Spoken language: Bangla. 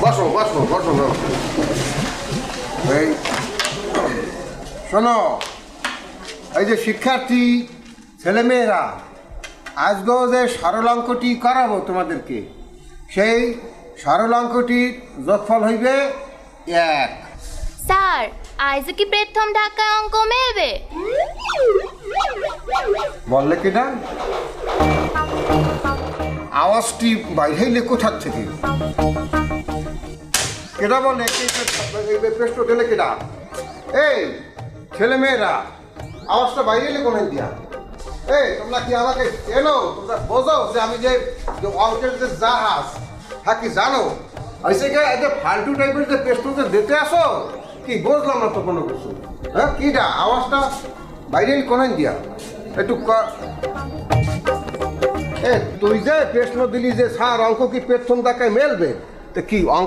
বসো বসো বসো এই শোনো, এই যে শিক্ষার্থী ছেলেমেয়েরা আজকেও যে সরলাঙ্কটি করাবো তোমাদেরকে, সেই সরলাঙ্কটির যোগফল হইবে 1। স্যার আজ কি প্রথম ঢাকায় অঙ্ক মেলবে? বললে কি না? আওয়াজটি বাইরে কোথার থেকে? কেটা বলে প্রশ্ন দিলে কেটা? এই ছেলেমেয়েরা আওয়াজটা বাইরে এলে কোন দিয়া? এই তোমরা কি আমাকে এলো? তোমরা বোঝো যে আমি যে অঙ্কের যে জাহাজ হ্যাঁ কি জানো? যে ফালতু টাইপের যে প্রশ্ন যে দিতে আসো, কি বুঝলাম না তো কোনো কিছু। হ্যাঁ কিটা আওয়াজটা বাইরে কোন দিয়া? একটু তুই যে প্রশ্ন দিলি যে স্যার অঙ্ক কি প্রথম দেখায় মেলবে, তো কি